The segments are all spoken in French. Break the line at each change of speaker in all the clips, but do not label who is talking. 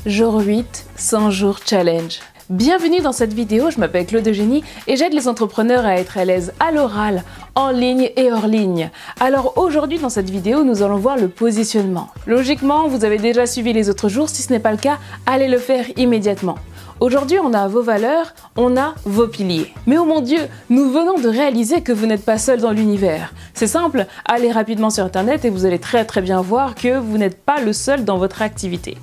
Jour 8, 100 jours challenge. Bienvenue dans cette vidéo, je m'appelle Claude Eugénie et j'aide les entrepreneurs à être à l'aise à l'oral, en ligne et hors ligne. Alors aujourd'hui dans cette vidéo, nous allons voir le positionnement. Logiquement, vous avez déjà suivi les autres jours, si ce n'est pas le cas, allez le faire immédiatement. Aujourd'hui, on a vos valeurs, on a vos piliers. Mais oh mon Dieu, nous venons de réaliser que vous n'êtes pas seul dans l'univers. C'est simple, allez rapidement sur internet et vous allez très bien voir que vous n'êtes pas le seul dans votre activité.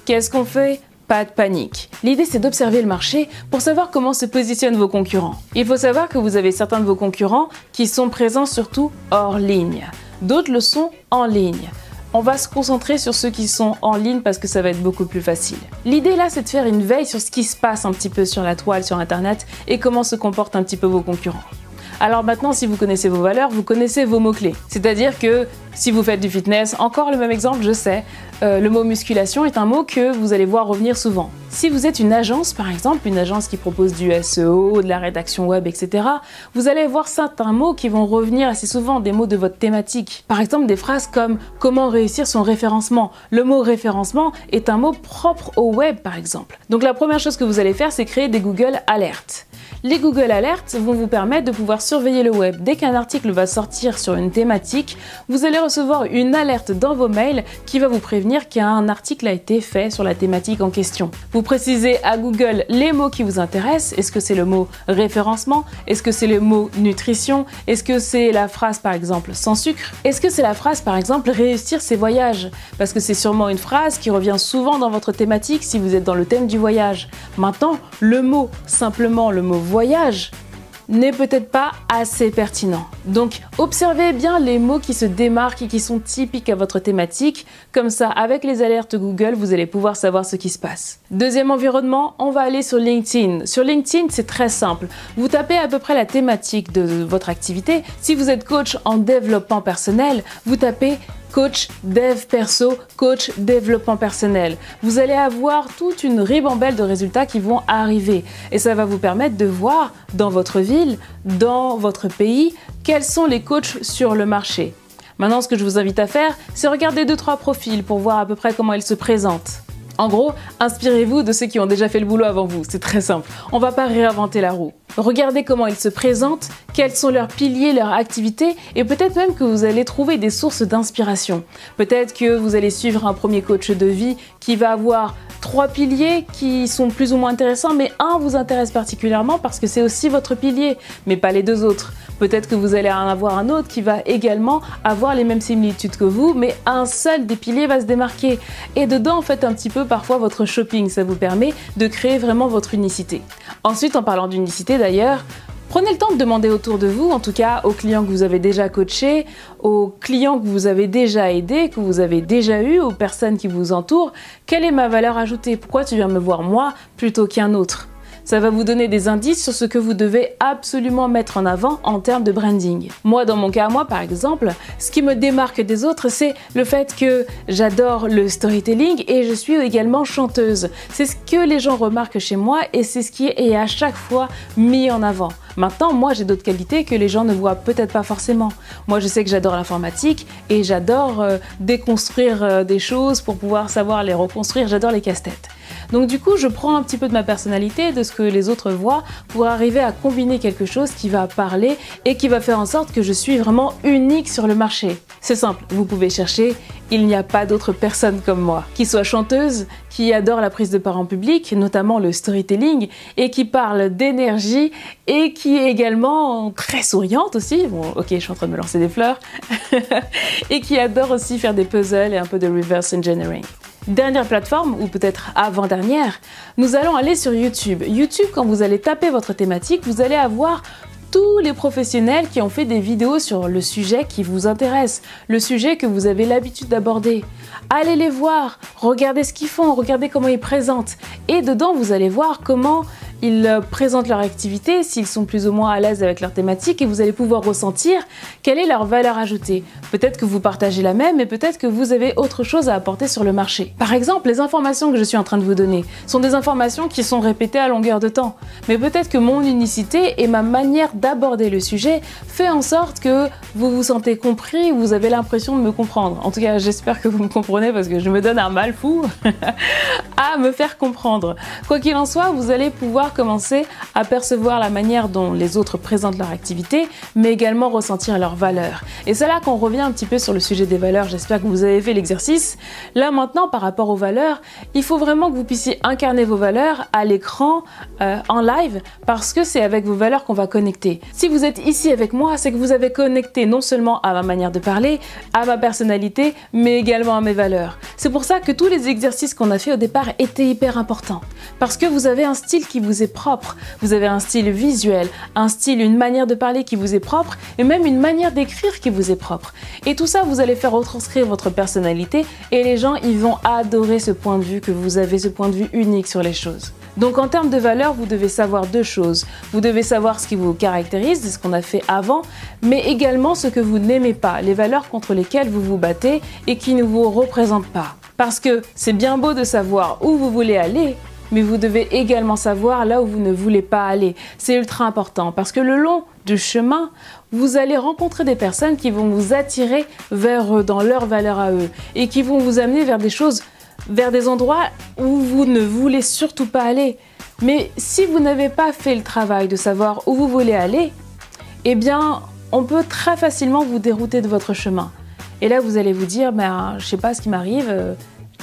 Qu'est-ce qu'on fait ? Pas de panique. L'idée c'est d'observer le marché pour savoir comment se positionnent vos concurrents. Il faut savoir que vous avez certains de vos concurrents qui sont présents surtout hors ligne. D'autres le sont en ligne. On va se concentrer sur ceux qui sont en ligne parce que ça va être beaucoup plus facile. L'idée là, c'est de faire une veille sur ce qui se passe un petit peu sur la toile, sur internet et comment se comportent un petit peu vos concurrents. Alors maintenant, si vous connaissez vos valeurs, vous connaissez vos mots-clés. C'est-à-dire que si vous faites du fitness, encore le même exemple, je sais, le mot musculation est un mot que vous allez voir revenir souvent. Si vous êtes une agence, par exemple, une agence qui propose du SEO, de la rédaction web, etc., vous allez voir certains mots qui vont revenir assez souvent, des mots de votre thématique. Par exemple, des phrases comme « comment réussir son référencement ». Le mot référencement est un mot propre au web, par exemple. Donc la première chose que vous allez faire, c'est créer des Google Alerts. Les Google Alerts vont vous permettre de pouvoir surveiller le web. Dès qu'un article va sortir sur une thématique, vous allez recevoir une alerte dans vos mails qui va vous prévenir qu'un article a été fait sur la thématique en question. Vous précisez à Google les mots qui vous intéressent. Est-ce que c'est le mot référencement? Est-ce que c'est le mot nutrition? Est-ce que c'est la phrase par exemple sans sucre? Est-ce que c'est la phrase par exemple réussir ses voyages? Parce que c'est sûrement une phrase qui revient souvent dans votre thématique si vous êtes dans le thème du voyage. Maintenant, le mot, simplement le mot voyage, n'est peut-être pas assez pertinent. Donc observez bien les mots qui se démarquent et qui sont typiques à votre thématique. Comme ça, avec les alertes Google, vous allez pouvoir savoir ce qui se passe. Deuxième environnement, on va aller sur LinkedIn. Sur LinkedIn, c'est très simple. Vous tapez à peu près la thématique de votre activité. Si vous êtes coach en développement personnel, vous tapez coach dev perso, coach développement personnel. Vous allez avoir toute une ribambelle de résultats qui vont arriver et ça va vous permettre de voir dans votre ville, dans votre pays, quels sont les coachs sur le marché. Maintenant, ce que je vous invite à faire, c'est regarder 2-3 profils pour voir à peu près comment ils se présentent. En gros, inspirez-vous de ceux qui ont déjà fait le boulot avant vous, c'est très simple. On ne va pas réinventer la roue. Regardez comment ils se présentent, quels sont leurs piliers, leurs activités et peut-être même que vous allez trouver des sources d'inspiration. Peut-être que vous allez suivre un premier coach de vie qui va avoir 3 piliers qui sont plus ou moins intéressants, mais un vous intéresse particulièrement parce que c'est aussi votre pilier, mais pas les 2 autres. Peut-être que vous allez en avoir un autre qui va également avoir les mêmes similitudes que vous, mais un seul des piliers va se démarquer. Et dedans, faites un petit peu parfois votre shopping, ça vous permet de créer vraiment votre unicité. Ensuite, en parlant d'unicité d'ailleurs, prenez le temps de demander autour de vous, en tout cas aux clients que vous avez déjà coachés, aux clients que vous avez déjà aidés, que vous avez déjà eu, aux personnes qui vous entourent, quelle est ma valeur ajoutée? Pourquoi tu viens me voir moi plutôt qu'un autre? Ça va vous donner des indices sur ce que vous devez absolument mettre en avant en termes de branding. Moi, dans mon cas, par exemple, ce qui me démarque des autres, c'est le fait que j'adore le storytelling et je suis également chanteuse. C'est ce que les gens remarquent chez moi et c'est ce qui est à chaque fois mis en avant. Maintenant, moi, j'ai d'autres qualités que les gens ne voient peut-être pas forcément. Moi, je sais que j'adore l'informatique et j'adore déconstruire des choses pour pouvoir savoir les reconstruire. J'adore les casse-têtes. Donc du coup, je prends un petit peu de ma personnalité, de ce que les autres voient, pour arriver à combiner quelque chose qui va parler et qui va faire en sorte que je suis vraiment unique sur le marché. C'est simple, vous pouvez chercher, il n'y a pas d'autre personne comme moi. Qui soit chanteuse, qui adore la prise de parole en public, notamment le storytelling, et qui parle d'énergie, et qui est également très souriante aussi, bon ok je suis en train de me lancer des fleurs, et qui adore aussi faire des puzzles et un peu de reverse engineering. Dernière plateforme, ou peut-être avant-dernière, nous allons aller sur YouTube. YouTube, quand vous allez taper votre thématique, vous allez avoir tous les professionnels qui ont fait des vidéos sur le sujet qui vous intéresse, le sujet que vous avez l'habitude d'aborder. Allez les voir, regardez ce qu'ils font, regardez comment ils présentent. Et dedans, vous allez voir comment ils présentent leur activité, s'ils sont plus ou moins à l'aise avec leur thématique et vous allez pouvoir ressentir quelle est leur valeur ajoutée. Peut-être que vous partagez la même, mais peut-être que vous avez autre chose à apporter sur le marché. Par exemple, les informations que je suis en train de vous donner sont des informations qui sont répétées à longueur de temps. Mais peut-être que mon unicité et ma manière d'aborder le sujet fait en sorte que vous vous sentez compris, vous avez l'impression de me comprendre. En tout cas, j'espère que vous me comprenez parce que je me donne un mal fou à à me faire comprendre. Quoi qu'il en soit, vous allez pouvoir commencer à percevoir la manière dont les autres présentent leur activité, mais également ressentir leurs valeurs. Et c'est là qu'on revient un petit peu sur le sujet des valeurs. J'espère que vous avez fait l'exercice. Là maintenant, par rapport aux valeurs, il faut vraiment que vous puissiez incarner vos valeurs à l'écran, en live, parce que c'est avec vos valeurs qu'on va connecter. Si vous êtes ici avec moi, c'est que vous avez connecté non seulement à ma manière de parler, à ma personnalité, mais également à mes valeurs. C'est pour ça que tous les exercices qu'on a fait au départ étaient hyper importants. Parce que vous avez un style qui vous est propre, vous avez un style visuel, un style, une manière de parler qui vous est propre, et même une manière d'écrire qui vous est propre. Et tout ça, vous allez faire retranscrire votre personnalité, et les gens, ils vont adorer ce point de vue que vous avez, ce point de vue unique sur les choses. Donc en termes de valeurs, vous devez savoir deux choses. Vous devez savoir ce qui vous caractérise, c'est ce qu'on a fait avant, mais également ce que vous n'aimez pas, les valeurs contre lesquelles vous vous battez et qui ne vous représentent pas. Parce que c'est bien beau de savoir où vous voulez aller, mais vous devez également savoir là où vous ne voulez pas aller. C'est ultra important parce que le long du chemin, vous allez rencontrer des personnes qui vont vous attirer vers eux, dans leurs valeurs à eux, et qui vont vous amener vers des choses, vers des endroits où vous ne voulez surtout pas aller. Mais si vous n'avez pas fait le travail de savoir où vous voulez aller, eh bien, on peut très facilement vous dérouter de votre chemin. Et là, vous allez vous dire, ben, je sais pas ce qui m'arrive,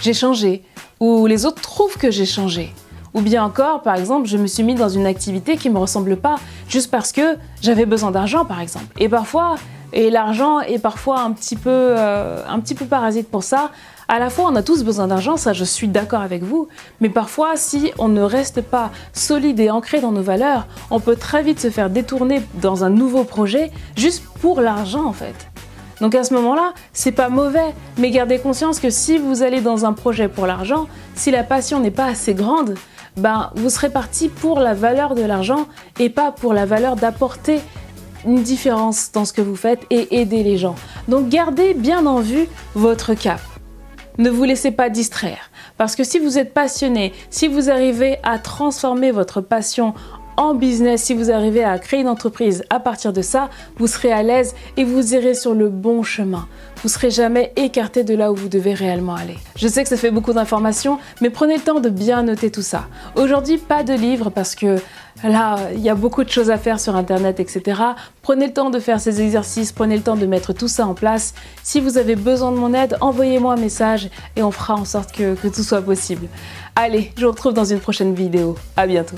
j'ai changé. Ou les autres trouvent que j'ai changé. Ou bien encore, par exemple, je me suis mis dans une activité qui ne me ressemble pas, juste parce que j'avais besoin d'argent, par exemple. Et l'argent est parfois un petit peu parasite pour ça. À la fois, on a tous besoin d'argent, ça je suis d'accord avec vous, mais parfois, si on ne reste pas solide et ancré dans nos valeurs, on peut très vite se faire détourner dans un nouveau projet juste pour l'argent en fait. Donc à ce moment-là, c'est pas mauvais, mais gardez conscience que si vous allez dans un projet pour l'argent, si la passion n'est pas assez grande, ben vous serez parti pour la valeur de l'argent et pas pour la valeur d'apporter une différence dans ce que vous faites et aider les gens. Donc gardez bien en vue votre cap. Ne vous laissez pas distraire, parce que si vous êtes passionné, si vous arrivez à transformer votre passion en business, si vous arrivez à créer une entreprise à partir de ça, vous serez à l'aise et vous irez sur le bon chemin. Vous ne serez jamais écarté de là où vous devez réellement aller. Je sais que ça fait beaucoup d'informations, mais prenez le temps de bien noter tout ça. Aujourd'hui, pas de livre parce que là, il y a beaucoup de choses à faire sur Internet, etc. Prenez le temps de faire ces exercices, prenez le temps de mettre tout ça en place. Si vous avez besoin de mon aide, envoyez-moi un message et on fera en sorte que tout soit possible. Allez, je vous retrouve dans une prochaine vidéo. À bientôt.